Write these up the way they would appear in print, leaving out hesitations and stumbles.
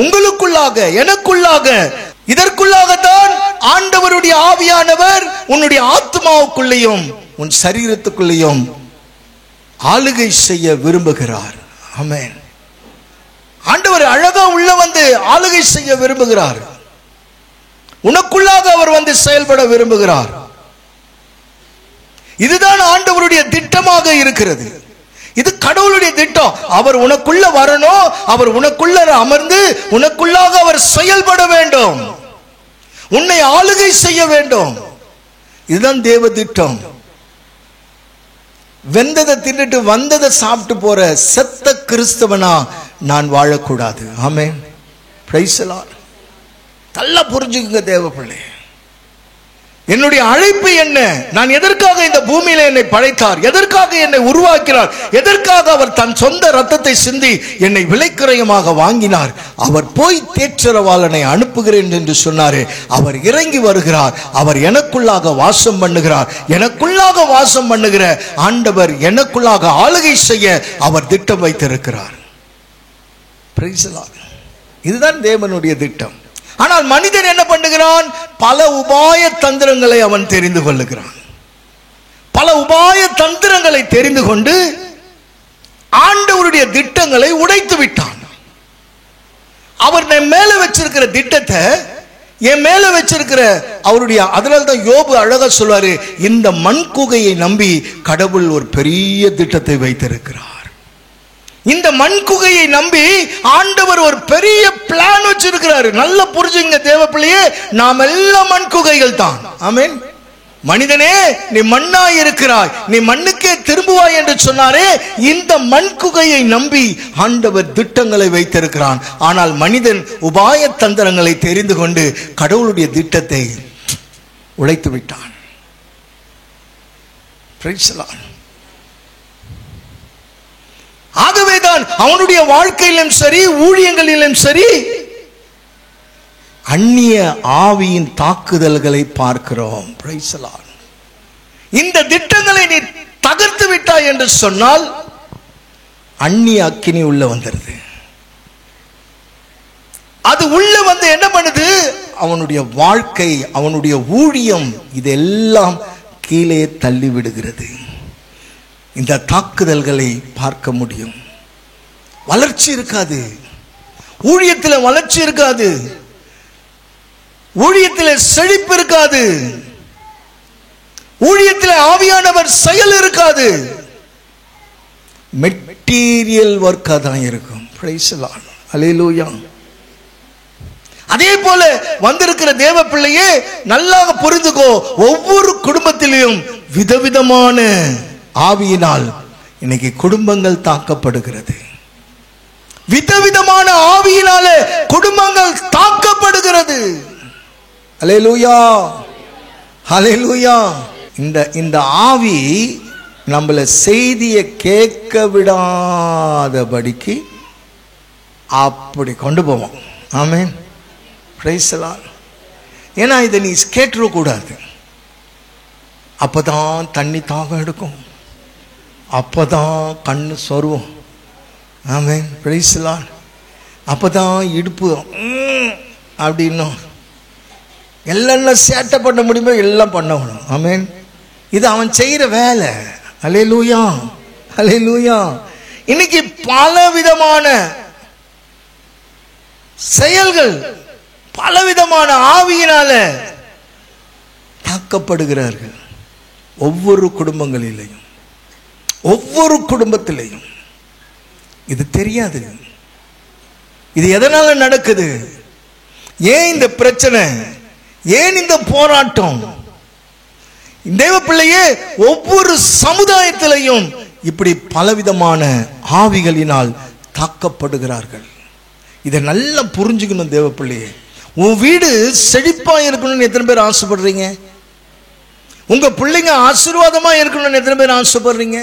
உங்களுக்குள்ளாக, எனக்குள்ளாக, இதற்குள்ளாகத்தான் ஆண்டவருடைய ஆவியானவர் உன்னுடைய ஆத்மாவுக்குள்ளேயும் உன் சரீரத்துக்குள்ளேயும் ஆளுகை செய்ய விரும்புகிறார். ஆமென். ஆண்டவர் அழகா உள்ள வந்து ஆளுகை செய்ய விரும்புகிறார். உனக்குள்ளாக அவர் வந்து செயல்பட விரும்புகிறார். இதுதான் ஆண்டவருடைய திட்டமாக இருக்கிறது. இது கடவுளுடைய திட்டம். அவர் உனக்குள்ள வரணும், அவர் உனக்குள்ள அமர்ந்து உனக்குள்ளாக அவர் செயல்பட வேண்டும், உன்னை ஆளுகை செய்ய வேண்டும். இதுதான் தேவ திட்டம். வெந்ததை தின்னுட்டு வந்ததை சாப்பிட்டு போற செத்த கிறிஸ்தவனா நான் வாழக்கூடாது. ஆமென். Praise the Lord. நல்லா புரிஞ்சுக்குங்க தேவ பிள்ளை. என்னுடைய அழைப்பு என்ன? நான் எதற்காக இந்த பூமியில என்னை படைத்தார்? எதற்காக என்னை உருவாக்கினார்? எதற்காக அவர் தன் சொந்த ரத்தத்தை சிந்தி என்னை விலைக்கிரயமாக வாங்கினார்? அவர் போய் தேற்றரவாளனை அனுப்புகிறேன் என்று சொன்னாரே, அவர் இறங்கி வருகிறார். அவர் எனக்குள்ளாக வாசம் பண்ணுகிறார். எனக்குள்ளாக வாசம் பண்ணுகிற ஆண்டவர் எனக்குள்ளாக ஆளுகை செய்ய அவர் திட்டம் வைத்திருக்கிறார். Price the Lord. இதுதான் தேவனுடைய திட்டம். ஆனால் மனிதன் என்ன பண்ணுகிறான்? பல உபாய தந்திரங்களை அவன் தெரிந்து கொள்ளுகிறான். பல உபாய தந்திரங்களை தெரிந்து கொண்டு ஆண்டவருடைய திட்டங்களை உடைத்து விட்டான். அவர் என் மேல வச்சிருக்கிற திட்டத்தை, என் மேல வச்சிருக்கிற அவருடைய, அதனால்தான் யோபு அழகா சொல்வாரு, இந்த மண் குகையை நம்பி கடவுள் ஒரு பெரிய திட்டத்தை வைத்திருக்கிறார். இந்த மண் குகையை நம்பி ஆண்டவர் ஒரு பெரிய பிளான் வச்சிருக்கிறாரு. நல்ல புரிஞ்சுங்க தேவ பிள்ளையே, நாம் எல்லாம் மண் குகைகள் தான். ஆமென். மனிதனே, நீ மண்ணாய் இருக்கிறாய், நீ மண்ணுக்கே திரும்புவாய் என்று சொன்னாரே, இந்த மண் குகையை நம்பி ஆண்டவர் திட்டங்களை வைத்திருக்கிறான். ஆனால் மனிதன் உபாய தந்திரங்களை தெரிந்து கொண்டு கடவுளுடைய திட்டத்தை உடைத்து விட்டான். Price the Lord. ஆகவேதான் அவனுடைய வாழ்க்கையிலும் சரி, ஊழியங்களிலும் சரி, அந்நிய ஆவியின் தாக்குதல்களை பார்க்கிறோம். Price the Lord. இந்த திட்டங்களை நீ தகர்த்து விட்டாய் என்று சொன்னால் அந்நிய அக்கினி உள்ள வந்துருது. அது உள்ள வந்து என்ன பண்ணுது? அவனுடைய வாழ்க்கை, அவனுடைய ஊழியம், இதெல்லாம் கீழே தள்ளி விடுகிறது. இந்த தாக்குதல்களை பார்க்க முடியும். வளர்ச்சி இருக்காது, ஊழியத்தில் வளர்ச்சி இருக்காது, ஊழியத்தில் செழிப்பு இருக்காது, ஊழியத்தில் ஆவியானவர் செயல் இருக்காது. மெட்டீரியல் ஒர்க்கா தான் இருக்கும். Praise the Lord. ஹல்லேலூயா. அதே போல வந்திருக்கிற தேவ பிள்ளையே, நல்லா புரிந்துக்கோ, ஒவ்வொரு குடும்பத்திலும் விதவிதமான ஆவியினால் இன்னைக்கு குடும்பங்கள் தாக்கப்படுகிறது. விதவிதமான ஆவியினாலே குடும்பங்கள் தாக்கப்படுகிறது. ஹல்லேலூயா, ஹல்லேலூயா. இந்த ஆவி நம்மள செய்தியை கேட்க விடாதபடிக்கு அப்படி கொண்டு போவோம். ஆமென். Praise the Lord. ஏன்னா இதை நீ கேட்டுறக்கூடாது. அப்பதான் தண்ணி தாகம் எடுக்கும், அப்பதான் கண்ணு சொருவும். ஆமென். Praise the Lord. அப்பதான் இடுப்பு அப்படின்னும் எல்லாம் சேட்டை பண்ண முடியுமோ எல்லாம் பண்ணணும். ஆமென். இது அவன் செய்யற வேலை. ஹல்லேலூயா, ஹல்லேலூயா. இன்னைக்கு பலவிதமான செயல்கள், பலவிதமான ஆவியினால தாக்கப்படுகிறார்கள். ஒவ்வொரு குடும்பங்களிலேயும், ஒவ்வொரு குடும்பத்திலையும். இது தெரியாது. இது எதனால நடக்குது? ஏன் இந்த பிரச்சனை? ஏன் இந்த போராட்டம்? தேவ பிள்ளையே, ஒவ்வொரு சமுதாயத்திலையும் இப்படி பலவிதமான ஆவிகளினால் தாக்கப்படுகிறார்கள். இதை நல்லா புரிஞ்சுக்கணும் தேவ பிள்ளையே. உன் வீடு செழிப்பா இருக்கணும்னு எத்தனை பேர் ஆசைப்படுறீங்க? உங்க பிள்ளைங்க ஆசீர்வாதமா இருக்கணும்னு எத்தனை பேர் ஆசைப்படுறீங்க?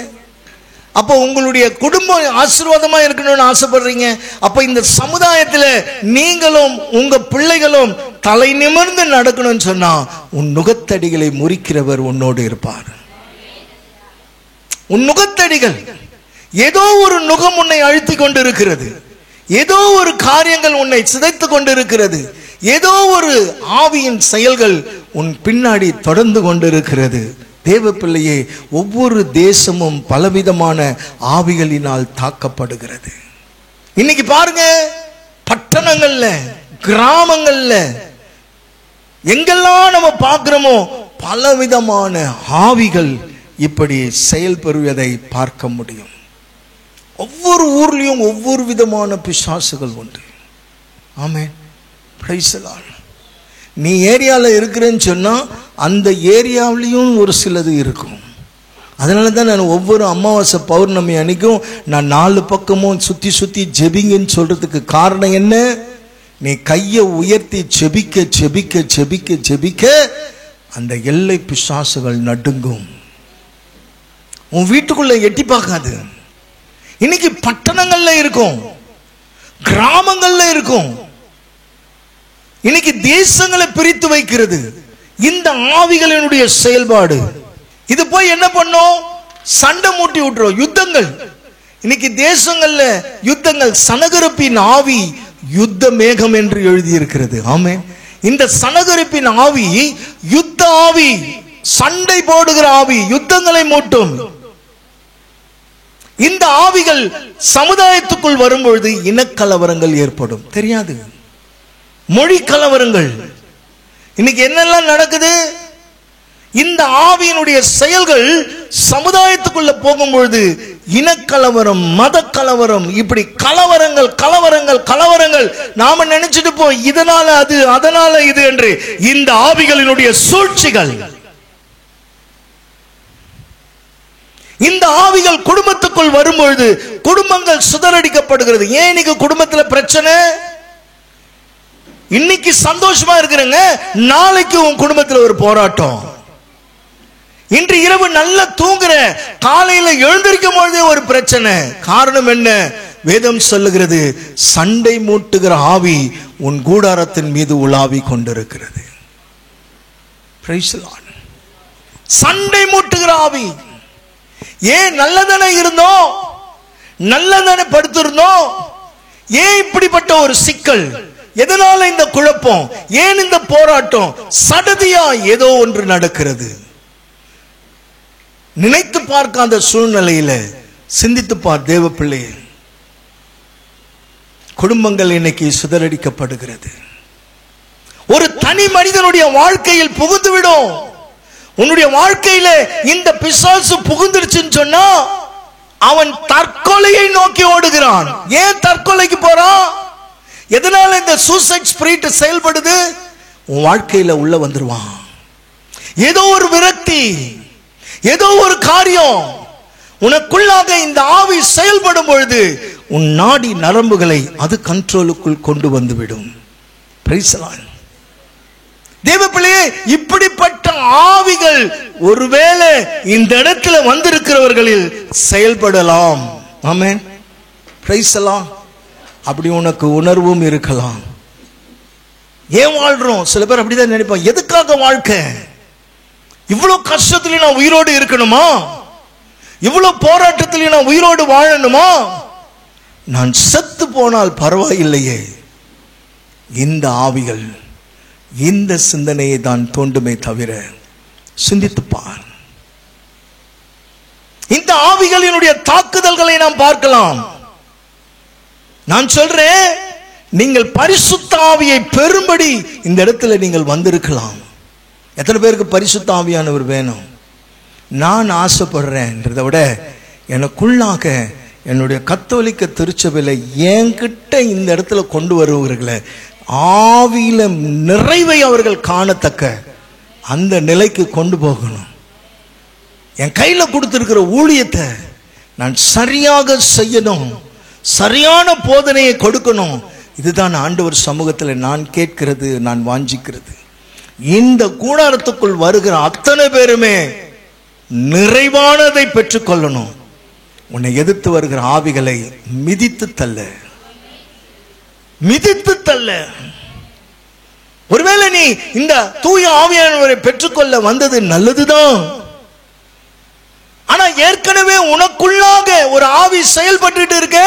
அப்போ உங்களுடைய குடும்பம் ஆசீர்வாதமா இருக்கணும்னு ஆசைப்படுறீங்க. அப்ப இந்த சமுதாயத்தில் நீங்களும் உங்க பிள்ளைகளும் தலை நிமிர்ந்து நடக்கணும்னு சொன்னா உன் நுகத்தடிகளை முறிக்கிறவர் உன்னோடு இருப்பார். உன் நுகத்தடிகள், ஏதோ ஒரு நுகம் உன்னை அழுத்தி கொண்டு இருக்கிறது, ஏதோ ஒரு காரியங்கள் உன்னை சிதைத்து கொண்டு இருக்கிறது, ஏதோ ஒரு ஆவியின் செயல்கள் உன் பின்னாடி தொடர்ந்து கொண்டிருக்கிறது. தேவ பிள்ளையே, ஒவ்வொரு தேசமும் பலவிதமான ஆவிகளினால் தாக்கப்படுகிறது. இன்னைக்கு பாருங்க, பட்டணங்கள்ல, கிராமங்கள்ல எங்கெல்லாம் நம்ம பார்க்கிறோமோ பலவிதமான ஆவிகள் இப்படி செயல்படுவதை பார்க்க முடியும். ஒவ்வொரு ஊர்லயும் ஒவ்வொரு விதமான பிசாசுகள் உண்டு. ஆமென், பிரைஸ் தி லார்ட். நீ ஏரியாவில் இருக்கிறேன்னு சொன்னா அந்த ஏரியாவிலையும் ஒரு சிலது இருக்கும். அதனால தான் நான் ஒவ்வொரு அமாவாசை பௌர்ணமி அன்னைக்கும் நான் 4 பக்கமும் சுத்தி சுத்தி ஜெபிங்கன்னு சொல்றதுக்கு காரணம் என்ன? நீ கையை உயர்த்தி ஜெபிக்க ஜெபிக்க ஜெபிக்க ஜெபிக்க அந்த எல்லை பிசாசுகள் நடுங்கும். உன் வீட்டுக்குள்ள எட்டி பார்க்காது. இன்னைக்கு பட்டணங்கள்ல இருக்கும், கிராமங்கள்ல இருக்கும். இன்னைக்கு தேசங்களை பிரித்து வைக்கிறது இந்த ஆவிகளினுடைய செயல்பாடு. இது போய் என்ன பண்ணும்? சண்டை மூட்டி விட்டுரும், யுத்தங்கள். இன்னைக்கு தேசங்கள்ல யுத்தங்கள். சனகரிப்பின் ஆவி யுத்த மேகம் என்று எழுதி இருக்கிறது. ஆமென். இந்த சனகரிப்பின் ஆவி யுத்த ஆவி, சண்டை போடுகிற ஆவி, யுத்தங்களை மூட்டும். இந்த ஆவிகள் சமுதாயத்துக்குள் வரும்பொழுது இனக்கலவரங்கள் ஏற்படும். தெரியாது, மொழி கலவரங்கள். இன்னைக்கு என்னெல்லாம் நடக்குது? இந்த ஆவியினுடைய செயல்கள் சமுதாயத்துக்குள்ள போகும்பொழுது இனக்கலவரம், மத கலவரம், இப்படி கலவரங்கள் கலவரங்கள் கலவரங்கள். நாம நினைச்சிட்டு போ இதனால அது அதனால இது என்று. இந்த ஆவிகளினுடைய சூழ்ச்சிகள். இந்த ஆவிகள் குடும்பத்துக்குள் வரும்பொழுது குடும்பங்கள் சிதறடிக்கப்படுகிறது. ஏன் இன்னைக்கு குடும்பத்துல பிரச்சனை? இன்னைக்கு சந்தோஷமா இருக்கிறங்க, நாளைக்கு உன் குடும்பத்தில் ஒரு போராட்டம். இன்று இரவு நல்லா தூங்குற, காலையில எழுந்திருக்கும் பொழுதே ஒரு பிரச்சனை. காரணம் என்ன? வேதம் சொல்லுகிறது, சண்டை மூட்டுகிற ஆவி உன் கூடாரத்தின் மீது உலாவி கொண்டிருக்கிறது. Price the Lord. சண்டை மூட்டுகிற ஆவி. ஏன் நல்லதானே இருந்தோம், நல்லதானே படுத்திருந்தோம், ஏன் இப்படிப்பட்ட ஒரு சிக்கல்? எதனால இந்த குழப்பம்? ஏன் இந்த போராட்டம்? சடதியா ஏதோ ஒன்று நடக்கிறது. நினைத்து பார்க்காத சூழ்நிலையில சிந்தித்து பார் தேவ பிள்ளையே. குடும்பங்கள் இன்னைக்கு சிதறடிக்கப்படுகிறது. ஒரு தனி மனிதனுடைய வாழ்க்கையில் புகுந்துவிடும். உன்னுடைய வாழ்க்கையில இந்த பிசாசு புகுந்துருச்சுன்னு சொன்னா அவன் தற்கொலையை நோக்கி ஓடுகிறான். ஏன் தற்கொலைக்கு போறான்? எதனால இந்த சூசைட் ஸ்பிரிட் செயல்படுது? உன் வாழ்க்கையில உள்ள வந்துருவான். ஏதோ ஒரு விரக்தி, ஏதோ ஒரு காரியம் உனக்குள்ளாக இந்த ஆவி செயல்படும் பொழுது உன் நாடி நரம்புகளை அது கண்ட்ரோலுக்குள் கொண்டு வந்துவிடும். Price the Lord. தேவப்பிள்ளையே, இப்படிப்பட்ட ஆவிகள் ஒருவேளை இந்த இடத்துல வந்திருக்கிறவர்களில் செயல்படலாம். ஆமென், பிரைஸ் தி லார்ட். அப்படி உனக்கு உணர்வும் இருக்கலாம். ஏன் வாழ்றோம்? சில பேர் அப்படிதான் நினைப்பாங்க, எதுக்காக வாழ்க்கை? இவ்வளவு கஷ்டத்திலையும் நான் உயிரோடு இருக்கணுமா? இவ்வளவு போராட்டத்திலையும் நான் உயிரோடு வாழணுமா? நான் செத்து போனால் பரவாயில்லையே. இந்த ஆவிகள் இந்த சிந்தனையை தான் தோண்டுமே தவிர, சிந்தித்துப்பார். இந்த ஆவிகளினுடைய தாக்குதல்களை நாம் பார்க்கலாம். நான் சொல்றேன், நீங்கள் பரிசுத்த ஆவியை பெறும்படி இந்த இடத்துல நீங்கள் வந்திருக்கலாம். எத்தனை பேருக்கு பரிசுத்த ஆவியானவர் வேணும்? நான் ஆசைப்படுறேன்றதை விட எனக்குள்ளாக என்னுடைய கத்தோலிக்க திருச்சபையில் என்கிட்ட இந்த இடத்துல கொண்டு வருவர்களை ஆவியில நிறைவை அவர்கள் காணத்தக்க அந்த நிலைக்கு கொண்டு போகணும். என் கையில கொடுத்திருக்கிற ஊழியத்தை நான் சரியாக செய்யணும், சரியான போதனையை கொடுக்கணும். இதுதான் ஆண்டவர் சமூகத்தில் நான் கேட்கிறது, நான் வாஞ்சிக்கிறது. இந்த கூடாரத்துக்குள் வருகிற அத்தனை பேருமே நிறைவானதை பெற்றுக்கொள்ளணும். உன்னை எதிர்த்து வருகிற ஆவிகளை மிதித்து தள்ள, மிதித்து தள்ள. ஒருவேளை நீ இந்த தூய ஆவியானவரை பெற்றுக்கொள்ள வந்தது நல்லதுதான். ஆனா ஏற்கனவே உனக்குள்ளாக ஒரு ஆவி செயல்பட்டு இருக்க,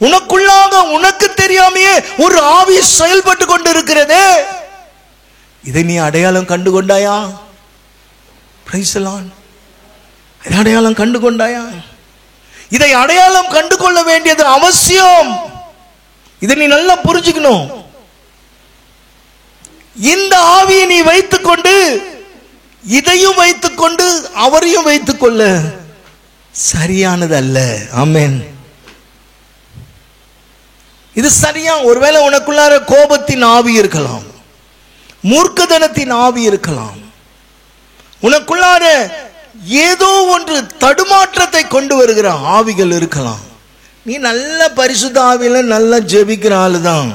உனக்குள்ளாக உனக்கு தெரியாமையே ஒரு ஆவி செயல்பட்டு கொண்டு இருக்கிறது. இதை நீ அடையாளம் கண்டு கொண்டாயா? Price the Lord. அடையாளம் கண்டு கொண்டாயா? இதை அடையாளம் கண்டு கொள்ள வேண்டியது அவசியம். இதை நீ நல்லா புரிஞ்சுக்கணும். இந்த ஆவியை நீ வைத்துக்கொண்டு இதையும் வைத்துக்கொண்டு அவரையும் வைத்துக் கொள்ள சரியானது அல்ல. ஆமென். இது சரியா? ஒருவேளை உனக்குள்ளார கோபத்தின் ஆவி இருக்கலாம், மூர்க்கதனத்தின் ஆவி இருக்கலாம், உனக்குள்ளார ஏதோ ஒன்று தடுமாற்றத்தை கொண்டு வருகிற ஆவிகள் இருக்கலாம். நீ நல்ல பரிசுத்த ஆவியில நல்லா ஜெபிக்கிற ஆளுதான்,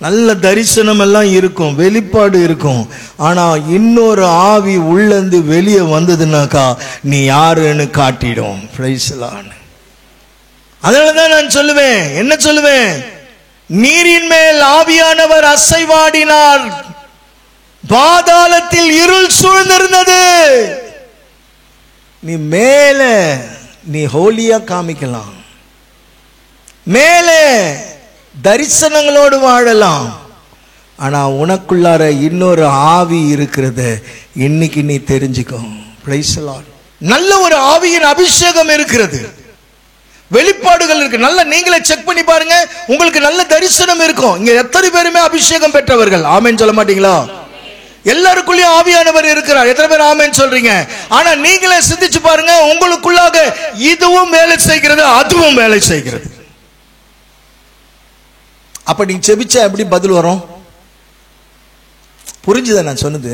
நல்ல தரிசனம் எல்லாம் இருக்கும், வெளிப்பாடு இருக்கும். ஆனா இன்னொரு ஆவி உள்ளந்து வெளியே வந்ததுனாக்கா நீ யாருன்னு காட்டிடும். Price the Lord. அதனாலதான் நான் சொல்லுவேன், என்ன சொல்லுவேன்? நீரின் மேல் ஆவியானவர் அசைவாடினார், பாதாளத்தில் இருள் சூழ்ந்திருந்தது. நீ மேல நீ ஹோலியா காமிக்கலாம், மேலே தரிசனங்களோடு வாழலாம். ஆனா உனக்குள்ளார இன்னொரு ஆவி இருக்கிறத இன்னைக்கு நீ தெரிஞ்சுக்கோ. Price the Lord. நல்ல ஒரு ஆவியின் அபிஷேகம் இருக்கிறது, வெளிப்பாடுகள் இருக்கு. நல்ல நீங்களே செக் பண்ணி பாருங்க, உங்களுக்கு நல்ல தரிசனம் இருக்கும். இங்க எத்தனை பேருமே அபிஷேகம் பெற்றவர்கள்? ஆமென் சொல்ல மாட்டீங்களா? எல்லாருக்குள்ளேயும் ஆவியானவர் இருக்கிறார். எத்தனை பேர் ஆமென் சொல்றீங்க? ஆனா நீங்களே சிந்திச்சு பாருங்க, உங்களுக்குள்ளாக இதுவும் வேலை செய்கிறது, அதுவும் வேலை செய்கிறது. அப்ப நீ செபிச்சா எப்படி பதில் வரும்? புரிஞ்சுதா நான் சொன்னது?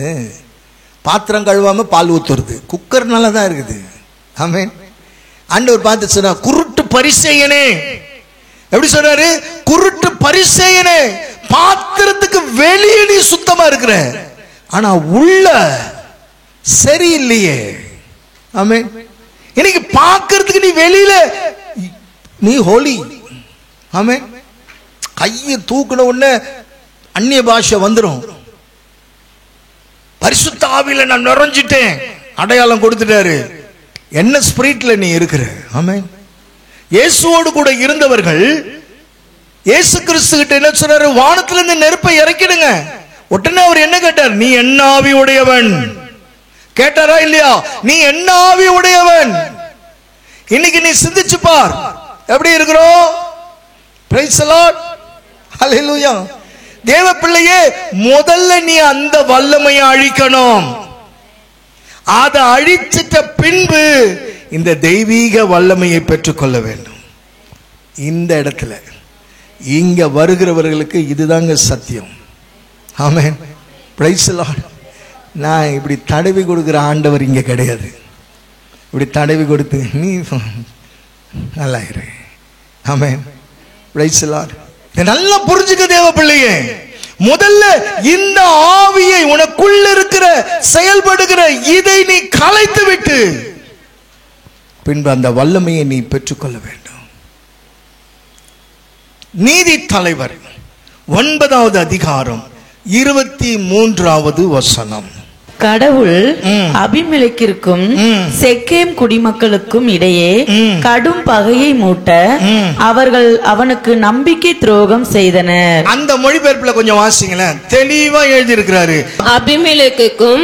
பாத்திரம் கழுவாம பால் ஊத்துறது, குக்கர் நல்லா தான் இருக்குது. ஆமென். ஆண்டவர் பார்த்து சொன்னா, குருட்டு பரிசேயனே. எப்படி சொல்றாரு? குருட்டு பரிசேயனே, பாத்திரத்துக்கு வெளியே நீ சுத்தமா இருக்கிற, ஆனா உள்ள சரியில்லையே. ஆமென். இன்னைக்கு பார்க்கிறதுக்கு நீ வெளியில நீ ஹோலி. ஆமென். கையை தூக்குன உடனே அந்நிய பாஷை வந்துடும். பரிசுத்த ஆவியில நான் நிறைஞ்சிட்டேன், அடையாளம் கொடுத்துட்டாரு. என்ன ஸ்பிரிட்ல நீ இருக்கிற? ஆமென். இயேசுவோடு கூட இருந்தவர்கள் இயேசு கிறிஸ்து கிட்ட என்ன சொன்னாரு? வானத்திலிருந்து நெருப்பை இறக்கிடுங்க. உடனே அவர் என்ன கேட்டார்? நீ என்ன ஆவி உடையவன்? கேட்டாரா இல்லையா? நீ என்ன ஆவி உடையவன்? இன்னைக்கு நீ சிந்திச்சு பார், எப்படி இருக்கிறோம்? Praise the Lord. ஹல்லேலூயா. தேவ பிள்ளையே, முதல்ல நீ அந்த வல்லமையை அழிக்கணும். அதை அழிச்சிட்ட பின்பு இந்த தெய்வீக வல்லமையை பெற்றுக்கொள்ள வேண்டும். இந்த இடத்துல இங்க வருகிறவர்களுக்கு இதுதாங்க சத்தியம். ஆமென். Praise the Lord. நான் இப்படி தடவி கொடுக்கிற ஆண்டவர் இங்க கிடையாது. இப்படி தடவி கொடுத்து நீ நல்லா இரு. ஆமென். Praise the Lord. நல்லா புரிஞ்சுக்க தேவ பிள்ளையே, முதல்ல இந்த ஆவியை, உனக்குள்ள இருக்கிற செயல்படுகிற இதை நீ கலைத்து விட்டு பின்பு அந்த வல்லமையை நீ பெற்றுக்கொள்ள வேண்டும். நீதி தலைவர் 9வது அதிகாரம் 23வது வசனம். கடவுள் அபிமெலேக்கிற்கும் செக்கேம் குடிமக்களுக்கும் இடையே கடும் பகையை மூட்ட அவர்கள் அவனுக்கு நம்பிக்கை துரோகம் செய்தனர். அந்த மொழிபெயர்ப்புல கொஞ்சம் வாசிங்களேன், தெளிவா எழுதி இருக்கிறாரு. அபிமெலேக்குக்கும்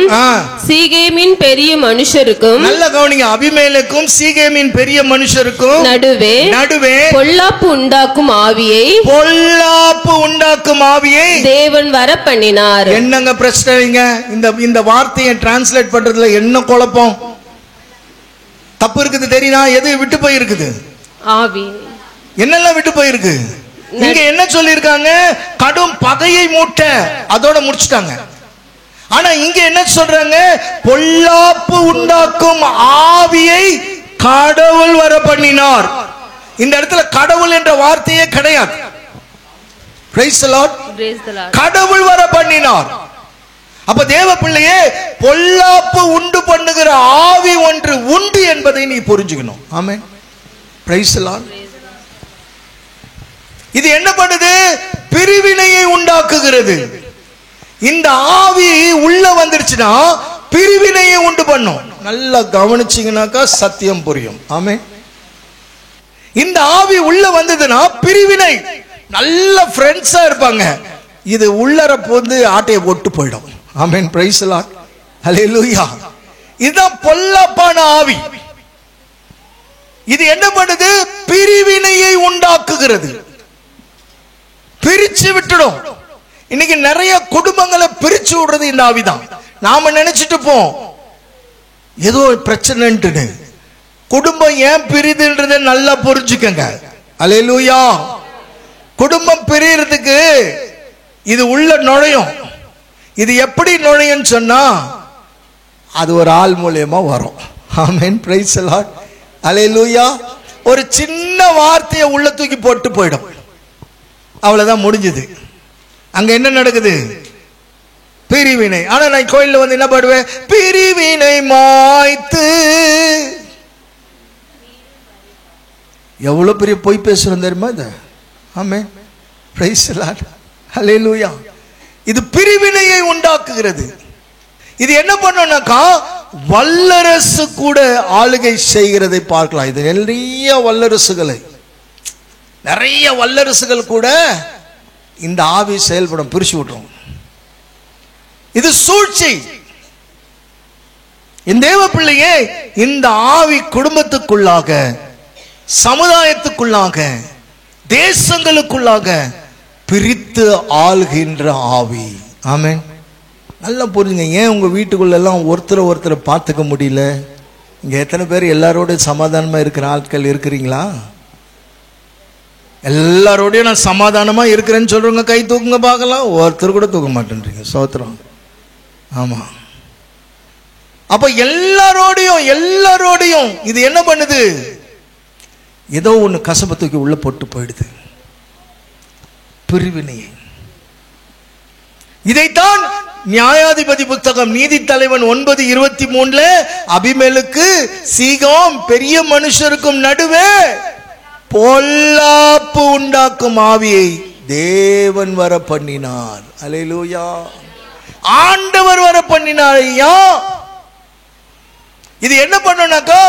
சீகேமின் பெரிய மனுஷருக்கும், நல்ல கவனிங்க, அபிமெலேக்கும் சீகேமின் பெரிய மனுஷருக்கும் நடுவே பொல்லாப்பு உண்டாக்கும் ஆவியை தேவன் வர பண்ணினார். என்னங்க பிரச்சனைங்க? இந்த வார்த்தையை டிரான்ஸ்லேட் பண்றதுல என்ன குழப்பம், தப்பு இருக்குது தெரியுதா? எது விட்டு போயிருக்குது? ஆவி. என்னெல்லாம் விட்டு போயிருக்கு? இங்க என்ன சொல்லிருக்காங்க? கடும் பகையை மூட்ட, அதோட முடிச்சுட்டாங்க. ஆனா இங்க என்ன சொல்றாங்க? பொல்லாப்பு உண்டாக்கும் ஆவியை கடவுள் வர பண்ணினார். இந்த இடத்துல கடவுள் என்ற வார்த்தையே கிடையாது. Praise the Lord. Praise the Lord. கடவுள் வர பண்ணினார். அப்ப தேவ பிள்ளையே, பொல்லாப்பு உண்டு பண்ணுகிற ஆவி ஒன்று உண்டு என்பதை நீ புரிஞ்சுக்கணும். ஆமென். Praise the Lord. இது என்ன பண்ணுது? பிரிவினையை உண்டாக்குகிறது. இந்த ஆவி உள்ள வந்துருச்சுன்னா பிரிவினையை உண்டு பண்ணும். நல்லா கவனிச்சீங்கன்னாக்கா சத்தியம் புரியும். ஆமென். இந்த ஆவி உள்ள வந்ததுன்னா பிரிவினை. நல்ல ஃப்ரெண்ட்ஸா இருப்பாங்க, இது உள்ளர போந்து ஆட்டையை போட்டு போயிடும். Amen. Praise the Lord. Hallelujah. இதுதான் பொல்லாப்பான ஆவி. இது என்ன பண்ணுது? பிரிவினையை உண்டாக்குகிறது, பிரிச்சு விட்டுடும். இன்னைக்கு நிறைய குடும்பங்களை பிரிச்சு விடுறது இந்த ஆவிதான். நாம நினைச்சிட்டு போம் ஏதோ பிரச்சனைன்னு. குடும்பம் ஏன் பிரிதுன்றதை நல்லா புரிஞ்சுக்கங்க. அல்லேலூயா. குடும்பம் பிரியறதுக்கு இது உள்ள நுழையும். இது எப்படி நுழையும் சொன்னா, அது ஒரு ஆள் மூலமா வரும். Amen. Praise the Lord. Alleluia. ஒரு சின்ன வார்த்தையை உள்ள தூக்கி போட்டு போயிடும், அவ்வளவுதான், முடிஞ்சது. அங்க என்ன நடக்குது? பிரிவினை. ஆனா நான் கோயில்ல வந்து என்ன பாடுவேன்? பிரிவினை மாய்த்து. எவ்வளவு பெரிய பொய் பேசுறோம் தெரியுமா இது? Amen. Praise the Lord. Hallelujah. இது பிரிவினையை உண்டாக்குகிறது. இது என்ன பண்ணோம்னாக்கா, வல்லரசு கூட ஆளுகை செய்கிறதை பார்க்கலாம். இது நிறைய வல்லரசுகள் கூட இந்த ஆவி செயல்படும், பிரிச்சு விட்டுரும். இது சூழ்ச்சி. இந்த தேவ பிள்ளையே, இந்த ஆவி குடும்பத்துக்குள்ளாக, சமுதாயத்துக்குள்ளாக, தேசங்களுக்குள்ளாக பிரித்து ஆள்கின்ற ஆவி. ஆமென். நல்லா புரிஞ்சுங்க. ஏன் உங்க வீட்டுக்குள்ள எல்லாம் ஒருத்தரை பார்த்துக்க முடியல? இங்க எத்தனை பேர் எல்லாரோட சமாதானமா இருக்கிற ஆட்கள் இருக்கிறீங்களா? எல்லாரோடையும் நான் சமாதானமா இருக்கிறேன்னு சொல்றவங்க கை தூக்குங்க பார்க்கலாம். ஒருத்தர் கூட தூக்க மாட்டேன்றீங்க. சோத்திரம். ஆமா. அப்ப எல்லாரோடையும் இது என்ன பண்ணுது? ஏதோ ஒண்ணு கசப்பை தூக்கி உள்ள போட்டு போயிடுது, பிரிவினையை. இதைத்தான் நியாயாதிபதி புத்தகம் நீதி தலைவன் 9:23 அபிமெலேக்கு சீகோம் பெரிய மனுஷருக்கும் நடுவே பொல்லாப்பு உண்டாக்கும் ஆவியை தேவன் வர பண்ணினார். அல்லேலூயா. ஆண்டவர் வர பண்ணினார். ஐயா, இது என்ன பண்ணனாக்கா,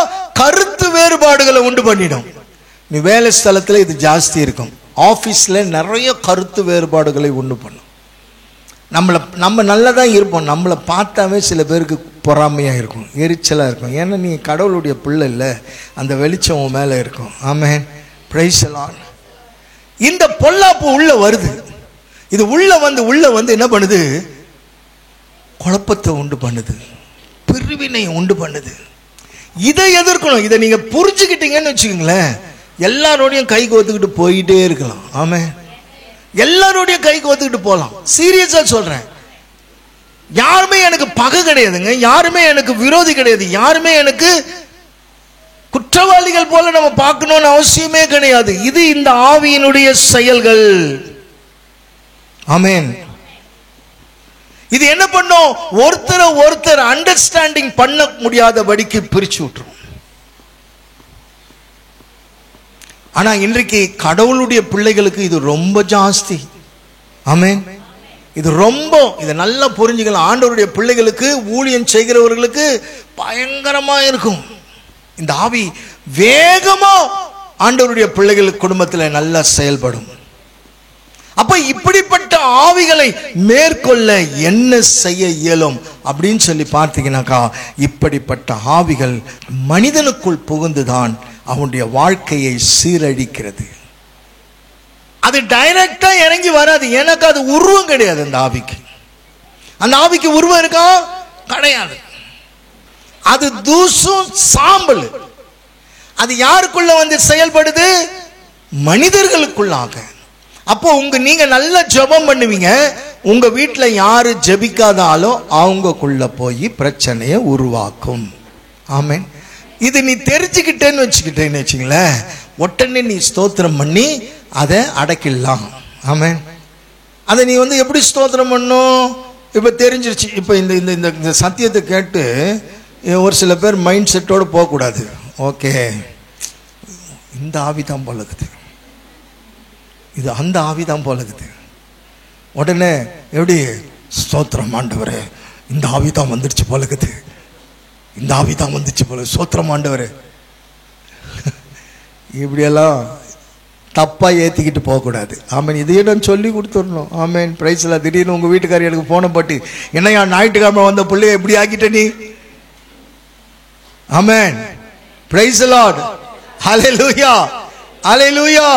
கருத்து வேறுபாடுகளை உண்டு பண்ணிடும். நீ வேலை ஸ்தலத்துல இது ஜாஸ்தி இருக்கும். ஆபீஸ்ல நிறைய கருத்து வேறுபாடுகளை உண்டு பண்ணும். நம்ம நல்லதான் இருப்போம், நம்மளை பார்த்தாவே சில பேருக்கு பொறாமையா இருக்கும், எரிச்சலா இருக்கும். ஏன்னா நீ கடவுளுடைய பிள்ளை இல்லை, அந்த வெளிச்சம் உன் மேல இருக்கும். ஆமென். Praise the Lord. இந்த பொல்லாப்பு உள்ள வருது. இது உள்ள வந்து என்ன பண்ணுது? குழப்பத்தை உண்டு பண்ணுது, பிரிவினை உண்டு பண்ணுது. இதை எதிர்க்கணும். இதை நீங்க புரிஞ்சுக்கிட்டீங்கன்னு வச்சுக்கோங்களேன், எல்லாரோடையும் கை கோத்துக்கிட்டு போயிட்டே இருக்கலாம். ஆமென். எல்லாரோடையும் கை கோத்துக்கிட்டு போலாம். சீரியஸா சொல்றேன். யாருமே எனக்கு பகை கிடையாதுங்க, யாருமே எனக்கு விரோதி கிடையாது, யாருமே எனக்கு குற்றவாளிகள் போல நம்ம பார்க்கணும்னு அவசியமே கிடையாது. இது இந்த ஆவியினுடைய செயல்கள். ஆமென். இது என்ன பண்ணும்? ஒருத்தர் அண்டர்ஸ்டாண்டிங் பண்ண முடியாதபடிக்கு பிரிச்சு விட்டுரும். ஆனா இன்றைக்கு கடவுளுடைய பிள்ளைகளுக்கு இது ரொம்ப ஜாஸ்தி. ஆமென். இதை நல்லா புரிஞ்சுக்கலாம். ஆண்டவருடைய பிள்ளைகளுக்கு, ஊழியம் செய்கிறவர்களுக்கு பயங்கரமா இருக்கும். இந்த ஆவி வேகமா ஆண்டவருடைய பிள்ளைகளுக்கு குடும்பத்தில் நல்லா செயல்படும். அப்ப இப்படிப்பட்ட ஆவிகளை மேற்கொள்ள என்ன செய்ய இயலும் அப்படின்னு சொல்லி பார்த்தீங்கன்னாக்கா, இப்படிப்பட்ட ஆவிகள் மனிதனுக்குள் புகுந்துதான் அவனுடைய வாழ்க்கையை சீரழிக்கிறது. அது டைரக்டா இறங்கி வராது. எனக்கு அது உருவம் கிடையாது. அந்த ஆவிக்கு உருவம் இருக்கா? கிடையாது. அது தூசும் சாம்பல். அது யாருக்குள்ள வந்து செயல்படுது? மனிதர்களுக்குள்ளாக. அப்போ நீங்க நல்ல ஜெபம் பண்ணுவீங்க, உங்க வீட்டுல யாரு ஜெபிக்காதாலும் அவங்கக்குள்ள போய் பிரச்சனையை உருவாக்கும். ஆமென். இது நீ தெரிஞ்சுக்கிட்டேன்னு வச்சுக்கிட்டேன்னு வச்சுங்களேன், உடனே நீ ஸ்தோத்திரம் பண்ணி அதை அடக்கிடலாம். ஆமென். அதை நீ எப்படி ஸ்தோத்திரம் பண்ணும்? இப்போ தெரிஞ்சிருச்சு. இப்போ இந்த இந்த இந்த சத்தியத்தை கேட்டு ஒரு சில பேர் மைண்ட் செட்டோடு போகக்கூடாது. ஓகே, இந்த ஆவி தான் போலக்குது, இது அந்த ஆவி தான் போலக்குது. உடனே எப்படி ஸ்தோத்திரம் ஆண்டவரே, இந்த ஆவி தான் வந்துடுச்சு போலக்குது, இந்த ஆவி தான் வந்துச்சு போல, ஸ்தோத்திரம் ஆண்டவரே. இப்படியெல்லாம் தப்பாக ஏற்றிக்கிட்டு போகக்கூடாது. ஆமேன். இதையே நான் சொல்லி கொடுத்துடணும். ஆமேன். பிரைஸ்ல திடீர்னு உங்கள் வீட்டுக்காரி எனக்கு போன பட்டு, என்னையா ஞாயிற்றுக்கிழமை வந்த பிள்ளைய எப்படி ஆக்கிட்ட நீ? Amen. Praise the Lord. Hallelujah, hallelujah.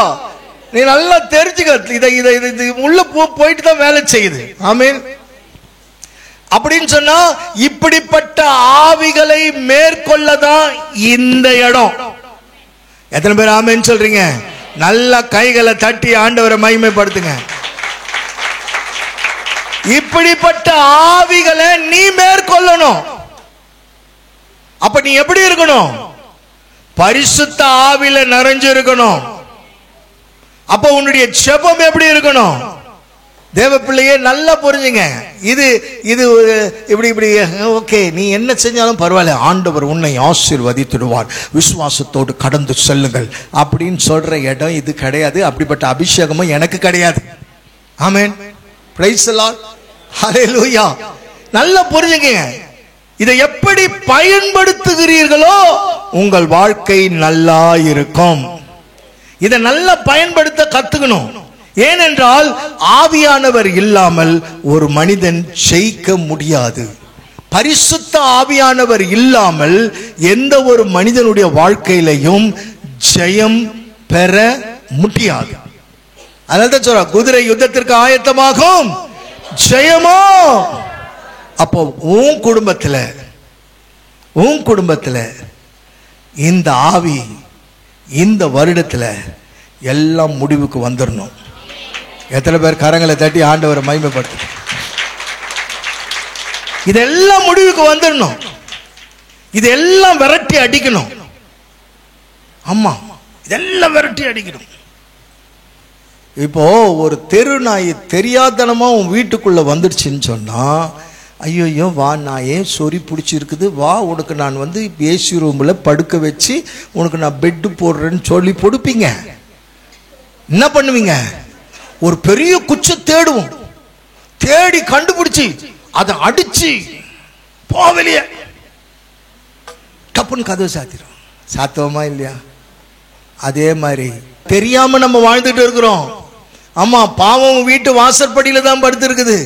நீ நல்லா தெரிஞ்சுக்க, இதை இதை இது உள்ள போயிட்டு தான் வேலை செய்யுது. ஆமேன். அப்படின்னு சொன்னா இப்படிப்பட்ட ஆவிகளை மேற்கொள்ளதான் இந்த இடம். எத்தனை பேர் ஆமேன்னு சொல்றீங்க? நல்ல கைகளை தட்டி ஆண்டவரை மகிமைப்படுத்துங்க. இப்படிப்பட்ட ஆவிகளை நீ மேற்கொள்ளணும். அப்ப நீ எப்படி இருக்கணும்? பரிசுத்த ஆவியில நிறைஞ்சு இருக்கணும். அப்ப உன்னுடைய ஜெபம் எப்படி இருக்கணும்? தேவ பிள்ளையே நல்லா புரிஞ்சுங்க. இது இது இப்படி இப்படி ஓகே, நீ என்ன செஞ்சாலும் பரவாயில்ல, ஆண்டவர் உன்னை ஆசீர்வதித்துடுவார், விசுவாசத்தோடு கடந்து செல்லுங்கள் அப்படின்னு சொல்ற இடம் இது கிடையாது. அப்படிப்பட்ட அபிஷேகமும் எனக்கு கிடையாது. Amen. Praise the Lord. Hallelujah. நல்லா புரிஞ்சுங்க. இதை எப்படி பயன்படுத்துகிறீர்களோ உங்கள் வாழ்க்கை நல்லா இருக்கும். இதை நல்லா பயன்படுத்த கத்துக்கணும். ஏனென்றால் ஆவியானவர் இல்லாமல் ஒரு மனிதன் ஜெயிக்க முடியாது. பரிசுத்த ஆவியானவர் இல்லாமல் எந்த ஒரு மனிதனுடைய வாழ்க்கையிலையும் ஜெயம் பெற முடியாது. அதனால்தான் சொல்ற, குதிரை யுத்தத்திற்கு ஆயத்தமாகும், ஜெயமோ. அப்போ உன் குடும்பத்துல இந்த ஆவி இந்த வருடத்துல எல்லாம் முடிவுக்கு வந்துடணும். எத்தனை பேர் கரங்களை தட்டி ஆண்டவரை மகிமைப்படுத்து? இதெல்லாம் முடிவுக்கு வந்துடணும். இதெல்லாம் விரட்டி அடிக்கணும். ஆமா, இதெல்லாம் விரட்டி அடிக்கணும். இப்போ ஒரு தெரு நாய் தெரியாதனமா உன் வீட்டுக்குள்ள வந்துடுச்சுன்னு சொன்னா, ஐயோ வா, நான் ஏன் சொறி பிடிச்சிருக்குது, வா உனக்கு நான் ஏசி ரூம்ல படுக்க வச்சு உனக்கு நான் பெட்டு போடுறேன்னு சொல்லி கொடுப்பீங்க. என்ன பண்ணுவீங்க? ஒரு பெரிய குச்சை தேடுவோம், தேடி கண்டுபிடிச்சு அதை அடிச்சு போவலிய டப்புன்னு கதவு சாத்திரும். சாத்துவமா இல்லையா? அதே மாதிரி தெரியாம நம்ம வாழ்ந்துட்டு இருக்கிறோம். ஆமா, பாவம் வீட்டு வாசற்படியில தான் படுத்து இருக்குது.